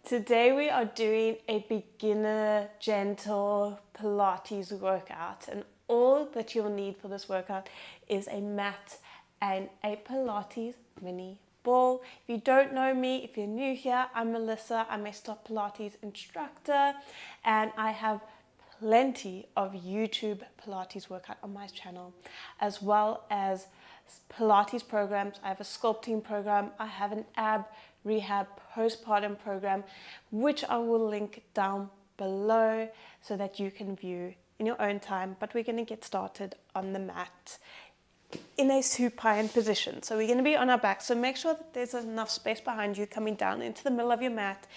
Today we are doing a beginner gentle Pilates workout, and all that you'll need for this workout is a mat and a Pilates mini ball. If you don't know me, if you're new here, I'm Melissa. I'm a Stop Pilates instructor, and I have plenty of YouTube Pilates workout on my channel, as well as Pilates programs. I have a sculpting program. I have an ab rehab postpartum program, which I will link down below so that you can view in your own time. But we're going to get started on the mat in a supine position. So we're going to be on our back. So make sure that there's enough space behind you coming down into the middle of your mat.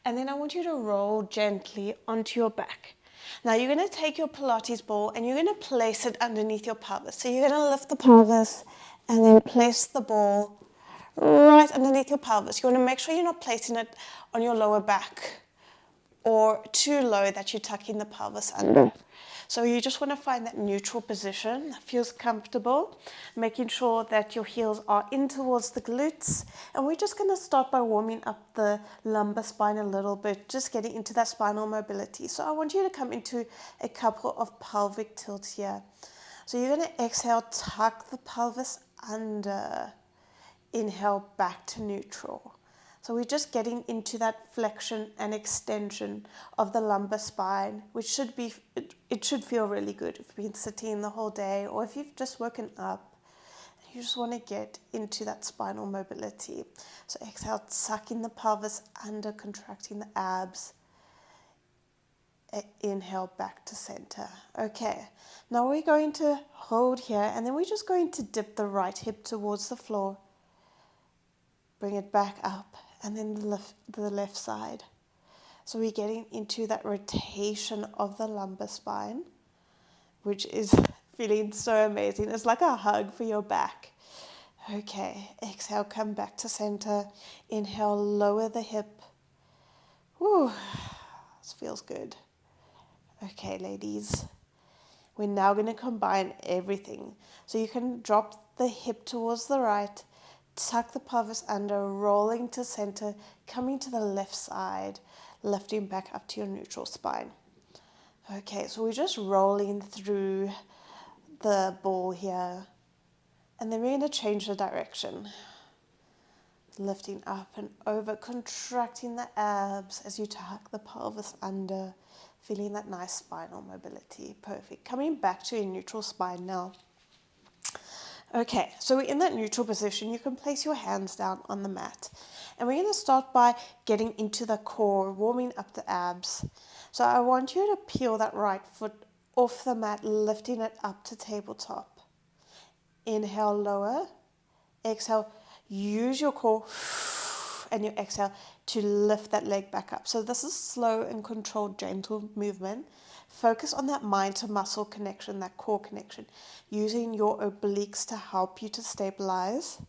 And then I want you to roll gently onto your back. Now you're going to take your Pilates ball and you're going to place it underneath your pelvis. So you're going to lift the pelvis and then place the ball right underneath your pelvis. You want to make sure you're not placing it on your lower back or too low that you're tucking the pelvis under. So you just want to find that neutral position that feels comfortable, making sure that your heels are in towards the glutes. And we're just going to start by warming up the lumbar spine a little bit, just getting into that spinal mobility. So I want you to come into a couple of pelvic tilts here. So you're going to exhale, tuck the pelvis under. Inhale back to neutral. So we're just getting into that flexion and extension of the lumbar spine, which should be, it should feel really good if you've been sitting the whole day or if you've just woken up. You just want to get into that spinal mobility. So exhale, sucking the pelvis under, contracting the abs. Inhale back to center. Okay, now we're going to hold here and then we're just going to dip the right hip towards the floor. Bring it back up and then the left side. So we're getting into that rotation of the lumbar spine, which is feeling so amazing. It's like a hug for your back. Okay, exhale, come back to center. Inhale, lower the hip. Whew, this feels good. Okay, ladies, we're now going to combine everything. So you can drop the hip towards the right, tuck the pelvis under, rolling to center, coming to the left side, lifting back up to your neutral spine. Okay, so we're just rolling through the ball here. And then we're going to change the direction. Lifting up and over, contracting the abs as you tuck the pelvis under, feeling that nice spinal mobility. Perfect. Coming back to your neutral spine now. Okay, so we're in that neutral position. You can place your hands down on the mat. And we're going to start by getting into the core, warming up the abs. So I want you to peel that right foot off the mat, lifting it up to tabletop. Inhale, lower. Exhale, use your core and your exhale to lift that leg back up. So this is slow and controlled, gentle movement. Focus on that mind to muscle connection, that core connection, using your obliques to help you to stabilize.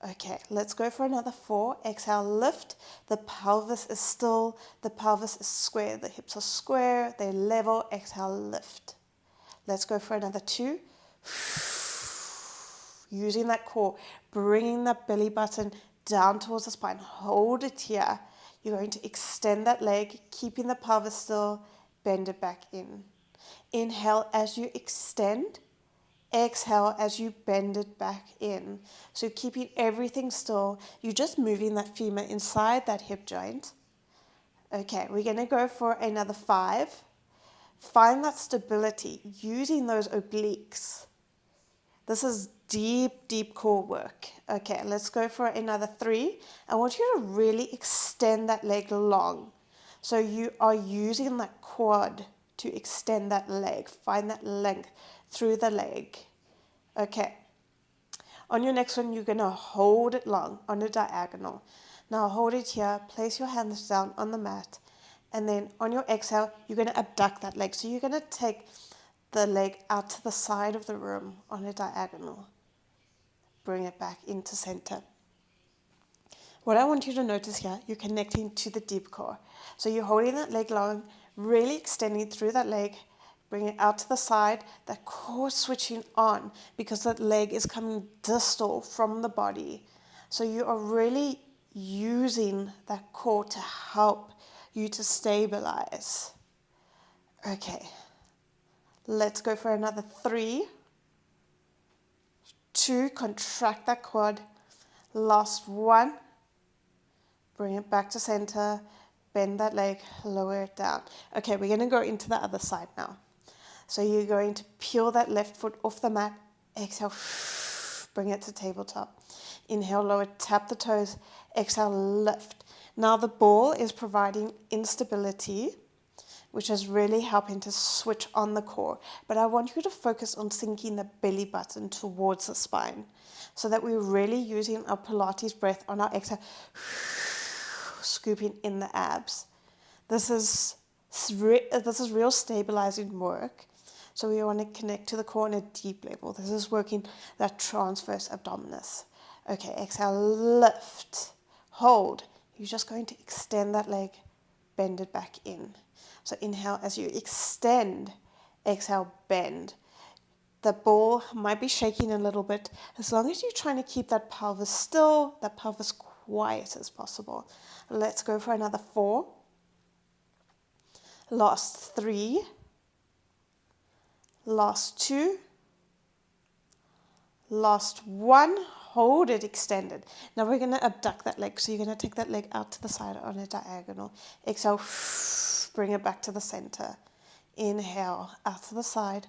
Okay, let's go for another 4. Exhale, lift. The pelvis is still, the pelvis is square. The hips are square, they're level. Exhale, lift. Let's go for another 2. Using that core, bringing that belly button down towards the spine. Hold it here. You're going to extend that leg, keeping the pelvis still. Bend it back in. Inhale as you extend. Exhale as you bend it back in. So keeping everything still. You're just moving that femur inside that hip joint. Okay, we're going to go for another 5. Find that stability using those obliques. This is deep, deep core work. Okay, let's go for another 3. I want you to really extend that leg long. So you are using that quad to extend that leg. Find that length through the leg. Okay. On your next one, you're going to hold it long on a diagonal. Now hold it here. Place your hands down on the mat. And then on your exhale, you're going to abduct that leg. So you're going to take the leg out to the side of the room on a diagonal. Bring it back into center. What I want you to notice here, you're connecting to the deep core. So you're holding that leg long, really extending through that leg, bring it out to the side, that core switching on because that leg is coming distal from the body. So you are really using that core to help you to stabilize. Okay, let's go for another 3, 2, contract that quad. Last 1, bring it back to center, bend that leg, lower it down. Okay, we're going to go into the other side now. So you're going to peel that left foot off the mat, exhale, bring it to tabletop. Inhale, lower, tap the toes, exhale, lift. Now the ball is providing instability, which is really helping to switch on the core. But I want you to focus on sinking the belly button towards the spine so that we're really using our Pilates breath on our exhale, scooping in the abs. This is real stabilizing work. So we want to connect to the core on a deep level. This is working that transverse abdominis. Okay, exhale, lift, hold. You're just going to extend that leg, bend it back in. So inhale as you extend, exhale, bend. The ball might be shaking a little bit. As long as you're trying to keep that pelvis still, that pelvis quiet as possible. Let's go for another 4. Last 3. Last 2. Last 1. Hold it extended. Now we're going to abduct that leg. So you're going to take that leg out to the side on a diagonal. Exhale, bring it back to the center. Inhale, out to the side.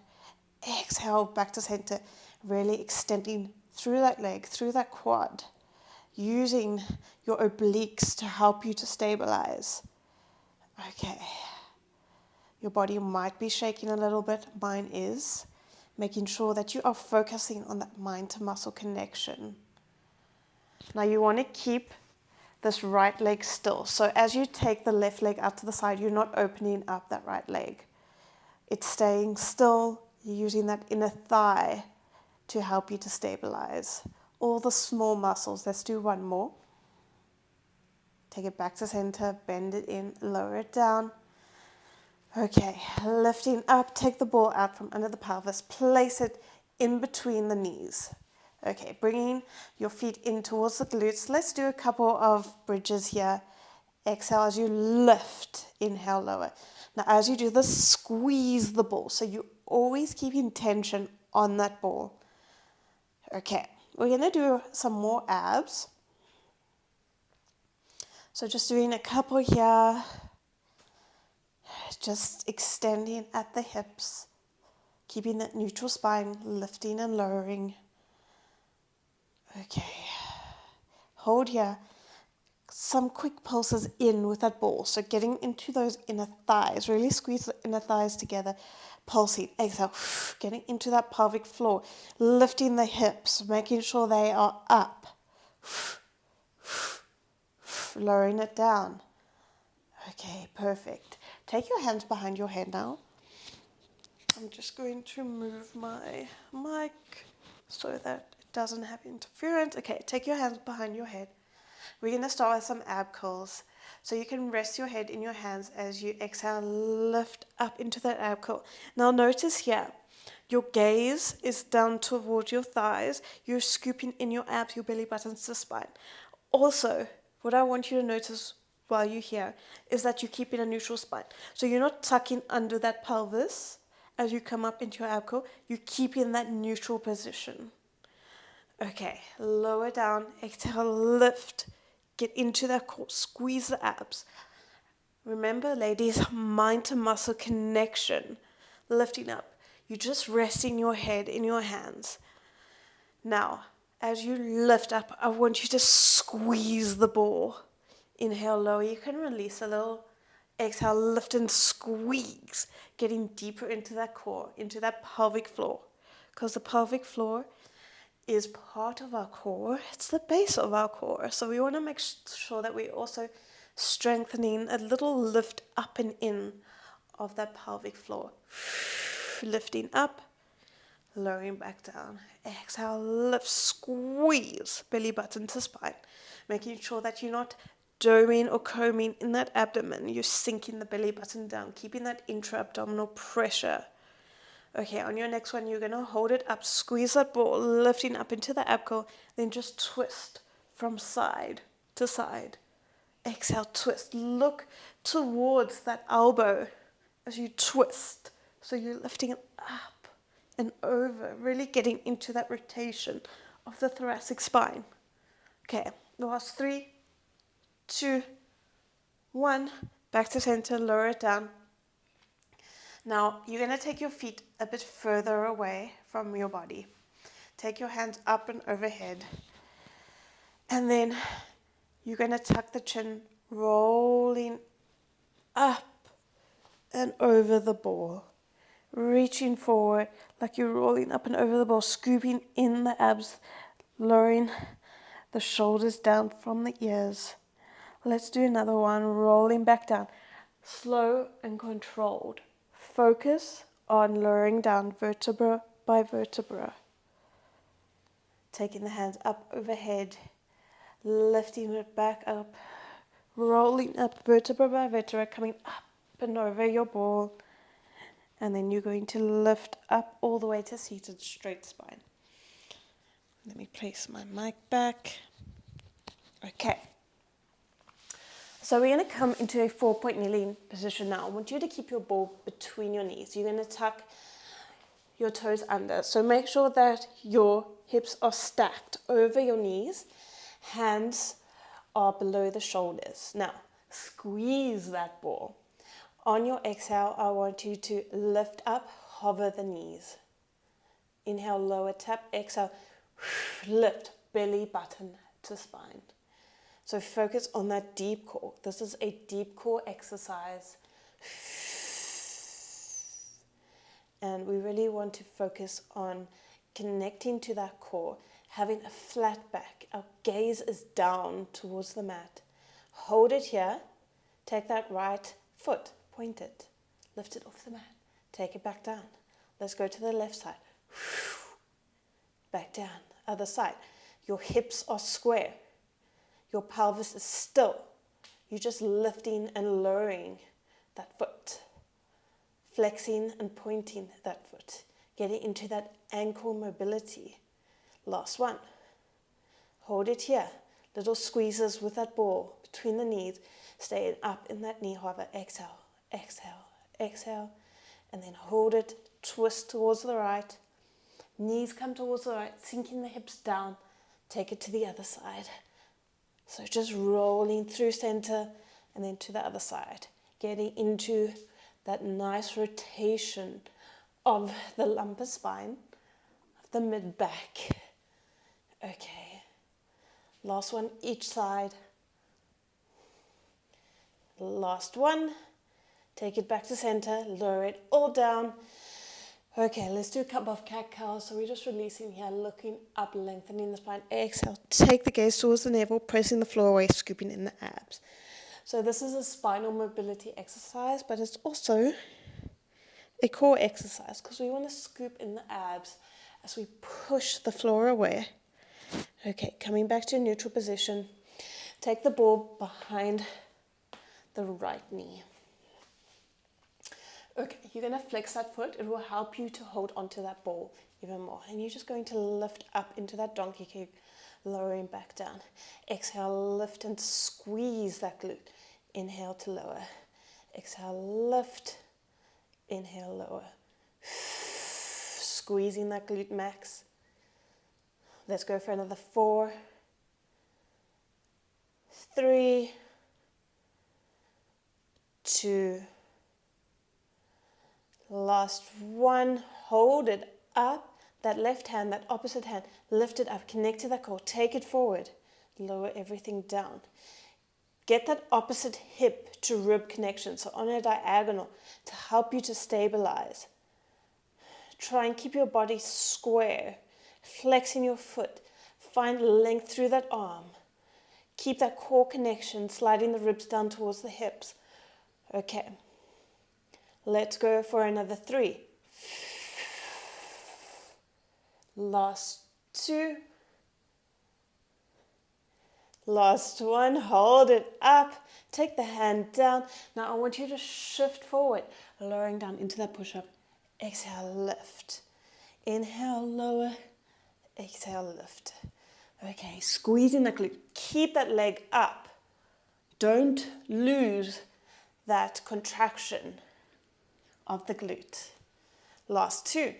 Exhale, back to center. Really extending through that leg, through that quad. Using your obliques to help you to stabilize. Okay. Your body might be shaking a little bit. Mine is. Making sure that you are focusing on that mind to muscle connection. Now you want to keep this right leg still. So as you take the left leg out to the side, you're not opening up that right leg. It's staying still. You're using that inner thigh to help you to stabilize. All the small muscles. Let's do one more. Take it back to center, bend it in, lower it down. Okay, lifting up, take the ball out from under the pelvis, place it in between the knees. Okay, bringing your feet in towards the glutes. Let's do a couple of bridges here. Exhale as you lift, inhale, lower. Now as you do this, squeeze the ball. So you always keeping tension on that ball. Okay, we're going to do some more abs. So just doing a couple here. Just extending at the hips, keeping that neutral spine, lifting and lowering. Okay, hold here. Some quick pulses in with that ball. So getting into those inner thighs, really squeeze the inner thighs together, pulsing, exhale, getting into that pelvic floor, lifting the hips, making sure they are up, lowering it down. Okay, perfect. Take your hands behind your head now. I'm just going to move my mic so that it doesn't have interference. Okay, take your hands behind your head. We're going to start with some ab curls. So you can rest your head in your hands as you exhale, lift up into that ab curl. Now notice here, your gaze is down towards your thighs. You're scooping in your abs, your belly button to the spine. Also, what I want you to notice while you're here is that you keep in a neutral spine. So you're not tucking under that pelvis as you come up into your ab curl. You keep in that neutral position. Okay, lower down, exhale, lift. Get into that core, squeeze the abs. Remember, ladies, mind to muscle connection. Lifting up. You're just resting your head in your hands. Now, as you lift up, I want you to squeeze the ball. Inhale, lower. You can release a little. Exhale, lift and squeeze. Getting deeper into that core, into that pelvic floor. Because the pelvic floor is part of our core. It's the base of our core. So we want to make sure that we're also strengthening a little lift up and in of that pelvic floor. Lifting up, lowering back down. Exhale, lift, squeeze, belly button to spine. Making sure that you're not doming or combing in that abdomen. You're sinking the belly button down, keeping that intra-abdominal pressure. Okay, on your next one, you're going to hold it up, squeeze that ball, lifting up into the ab curl, then just twist from side to side. Exhale, twist. Look towards that elbow as you twist. So you're lifting it up and over, really getting into that rotation of the thoracic spine. Okay, last 3, 2, 1. Back to center, lower it down. Now, you're going to take your feet a bit further away from your body. Take your hands up and overhead. And then you're going to tuck the chin, rolling up and over the ball. Reaching forward like you're rolling up and over the ball, scooping in the abs, lowering the shoulders down from the ears. Let's do another one, rolling back down. Slow and controlled. Focus on lowering down vertebra by vertebra. Taking the hands up overhead, lifting it back up, rolling up vertebra by vertebra, coming up and over your ball. And then you're going to lift up all the way to seated straight spine. Let me place my mic back. Okay. So we're going to come into a 4-point kneeling position now. I want you to keep your ball between your knees. You're going to tuck your toes under. So make sure that your hips are stacked over your knees. Hands are below the shoulders. Now, squeeze that ball. On your exhale, I want you to lift up, hover the knees. Inhale, lower, tap, exhale, lift, belly button to spine. So focus on that deep core. This is a deep core exercise. And we really want to focus on connecting to that core, having a flat back. Our gaze is down towards the mat. Hold it here. Take that right foot, point it, lift it off the mat. Take it back down. Let's go to the left side. Back down. Other side. Your hips are square. Your pelvis is still. You're just lifting and lowering that foot. Flexing and pointing that foot. Getting into that ankle mobility. Last one. Hold it here. Little squeezes with that ball between the knees. Staying up in that knee hover. Exhale, exhale, exhale. And then hold it. Twist towards the right. Knees come towards the right. Sinking the hips down. Take it to the other side. So just rolling through center and then to the other side. Getting into that nice rotation of the lumbar spine, of the mid-back. Okay. Last one each side. Last one. Take it back to center. Lower it all down. Okay, let's do a couple of cat-cows. So we're just releasing here, looking up, lengthening the spine. Exhale, take the gaze towards the navel, pressing the floor away, scooping in the abs. So this is a spinal mobility exercise, but it's also a core exercise because we want to scoop in the abs as we push the floor away. Okay, coming back to a neutral position. Take the ball behind the right knee. Okay, you're going to flex that foot. It will help you to hold onto that ball even more. And you're just going to lift up into that donkey kick, lowering back down. Exhale, lift and squeeze that glute. Inhale to lower. Exhale, lift. Inhale, lower. Squeezing that glute max. Let's go for another 4, 3, 2, last one. Hold it up. That left hand, that opposite hand, lift it up. Connect to that core. Take it forward. Lower everything down. Get that opposite hip to rib connection, so on a diagonal, to help you to stabilize. Try and keep your body square. Flexing your foot. Find length through that arm. Keep that core connection, sliding the ribs down towards the hips. Okay. Let's go for another 3. Last 2. Last one. Hold it up. Take the hand down. Now I want you to shift forward, lowering down into that push-up. Exhale, lift. Inhale, lower. Exhale, lift. Okay, squeezing the glute. Keep that leg up. Don't lose that contraction of the glute. Last two.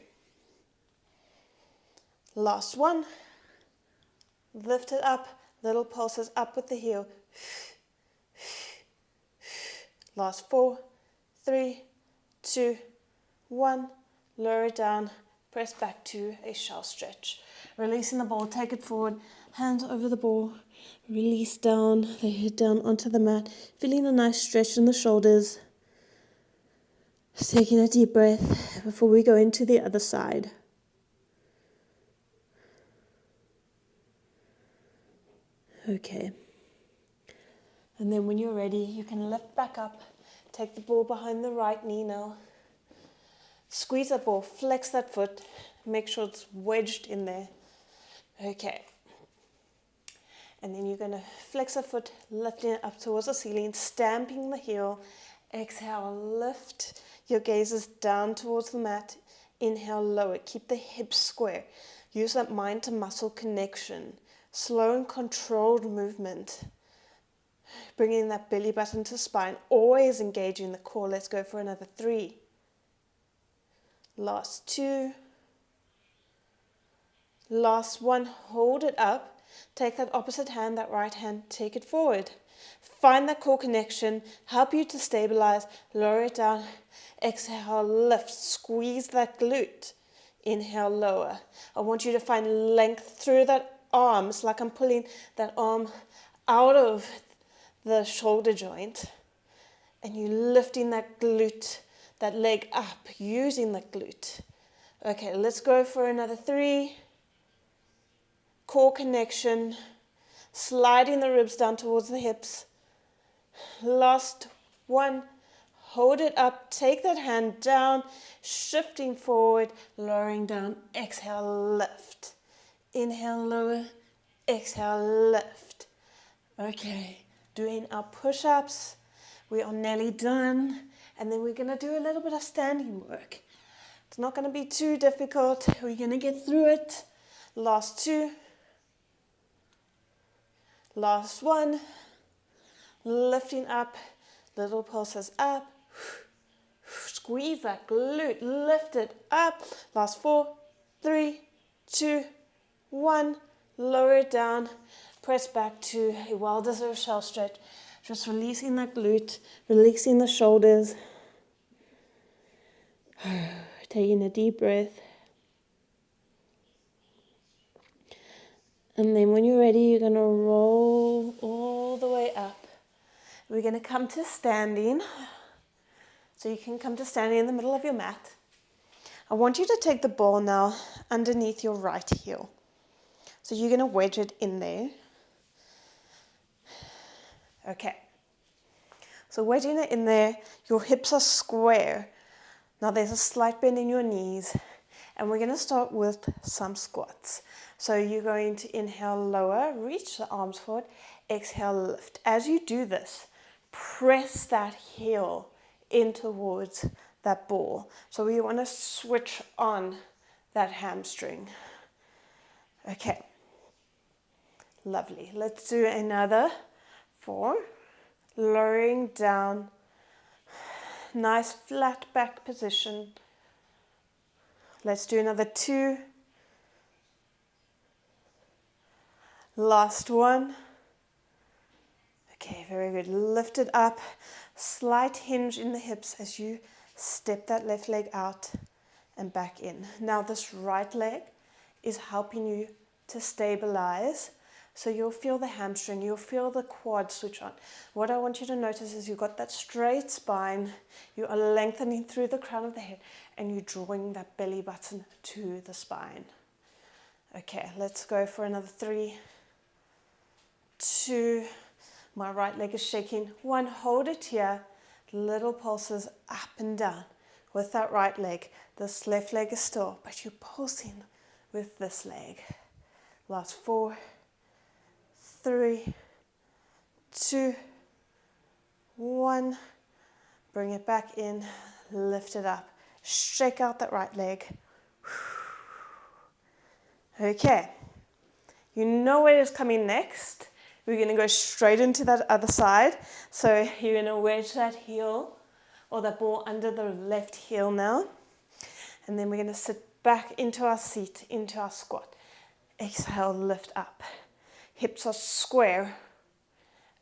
Last one. Lift it up. Little pulses up with the heel. Last 4, 3, 2, 1. Lower it down. Press back to a shell stretch. Releasing the ball. Take it forward. Hands over the ball. Release down the head down onto the mat. Feeling a nice stretch in the shoulders. Taking a deep breath before we go into the other side. Okay. And then when you're ready, you can lift back up. Take the ball behind the right knee now. Squeeze that ball, flex that foot. Make sure it's wedged in there. Okay. And then you're going to flex the foot, lifting it up towards the ceiling, stamping the heel. Exhale, lift your gazes down towards the mat. Inhale, lower. Keep the hips square. Use that mind to muscle connection. Slow and controlled movement. Bringing that belly button to spine. Always engaging the core. Let's go for another 3. Last 2. Last 1. Hold it up. Take that opposite hand, that right hand, take it forward. Find that core connection. Help you to stabilize. Lower it down. Exhale, lift. Squeeze that glute. Inhale, lower. I want you to find length through that arm. It's like I'm pulling that arm out of the shoulder joint. And you lifting that glute, that leg up, using that glute. Okay, let's go for another 3. Core connection. Sliding the ribs down towards the hips. Last 1. Hold it up. Take that hand down. Shifting forward. Lowering down. Exhale, lift. Inhale, lower. Exhale, lift. Okay. Doing our push-ups. We are nearly done. And then we're going to do a little bit of standing work. It's not going to be too difficult. We're going to get through it. Last 2. Last 1. Lifting up. Little pulses up. Squeeze that glute. Lift it up. Last 4, 3, 2, 1. Lower it down. Press back to a well-deserved shell stretch. Just releasing that glute. Releasing the shoulders. Taking a deep breath. And then when you're ready, you're going to roll all the way up. We're going to come to standing. So you can come to standing in the middle of your mat. I want you to take the ball now underneath your right heel. So you're going to wedge it in there. Okay. So wedging it in there, your hips are square. Now there's a slight bend in your knees. And we're going to start with some squats. So you're going to inhale, lower, reach the arms forward, exhale, lift. As you do this, press that heel in towards that ball. So we want to switch on that hamstring. Okay. Lovely. Let's do another 4. Lowering down. Nice flat back position. Let's do another 2. Last 1. Okay, very good. Lift it up. Slight hinge in the hips as you step that left leg out and back in. Now this right leg is helping you to stabilize. So you'll feel the hamstring, you'll feel the quad switch on. What I want you to notice is you've got that straight spine, you are lengthening through the crown of the head, and you're drawing that belly button to the spine. Okay, let's go for another 3, 2, my right leg is shaking. 1, hold it here, little pulses up and down with that right leg. This left leg is still, but you're pulsing with this leg. Last 4, 3, 2, 1. Bring it back in, lift it up. Shake out that right leg. Okay. You know where it's coming next. We're going to go straight into that other side. So you're going to wedge that heel or that ball under the left heel now. And then we're going to sit back into our seat, into our squat. Exhale, lift up. Hips are square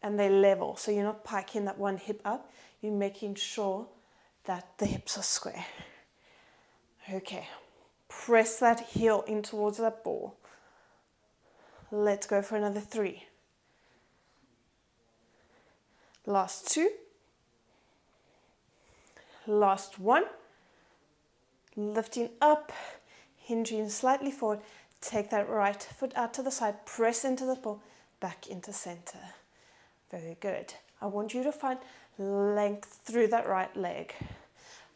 and they're level. So you're not piking that one hip up. You're making sure that the hips are square. Okay. Press that heel in towards that ball. Let's go for another 3. Last 2. Last 1. Lifting up, hinging slightly forward. Take that right foot out to the side. Press into the ball. Back into center. Very good. I want you to find length through that right leg.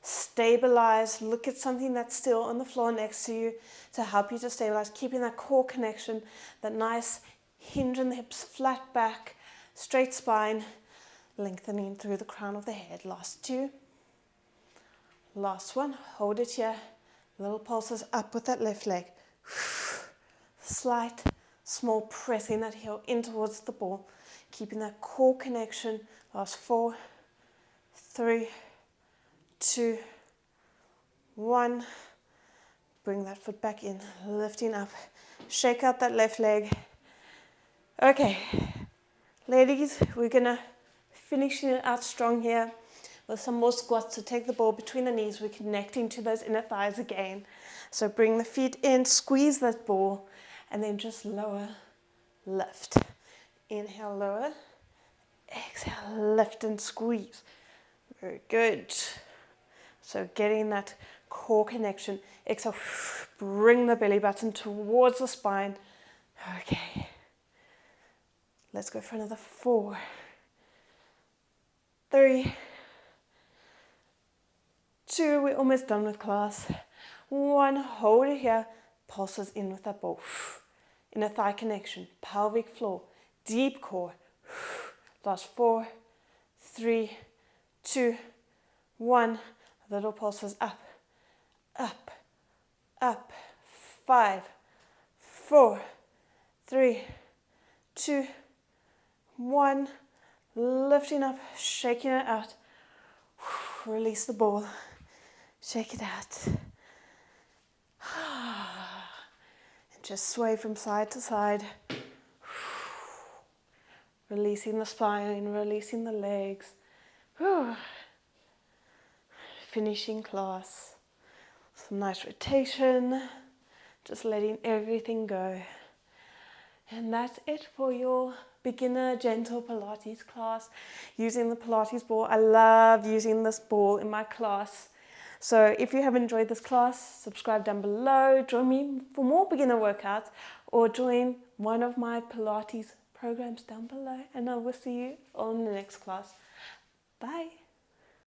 Stabilize. Look at something that's still on the floor next to you to help you to stabilize. Keeping that core connection, that nice hinge in the hips, flat back, straight spine, lengthening through the crown of the head. Last 2. Last 1. Hold it here. Little pulses up with that left leg. Slight, small pressing that heel in towards the ball. Keeping that core connection. Last 4, 3, 2, 1. Bring that foot back in, lifting up. Shake out that left leg. Okay, ladies, we're gonna finish it out strong here with some more squats. So take the ball between the knees. We're connecting to those inner thighs again. So bring the feet in, squeeze that ball, and then just lower, lift. Inhale, lower. Exhale, lift and squeeze. Very good. So getting that core connection. Exhale, bring the belly button towards the spine. Okay. Let's go for another 4, 3, 2. We're almost done with class. 1. Hold it here. Pulses in with that ball. Inner thigh connection. Pelvic floor. Deep core. Last 4, 3, 2, 1. Little pulses up, up, up. 5, 4, 3, 2, 1. Lifting up, shaking it out. Release the ball. Shake it out. And just sway from side to side. Releasing the spine, releasing the legs. Finishing class. Some nice rotation. Just letting everything go. And that's it for your beginner gentle Pilates class using the Pilates ball. I love using this ball in my class. So if you have enjoyed this class, subscribe down below, join me for more beginner workouts, or join one of my Pilates programs down below, and I will see you on the next class. Bye.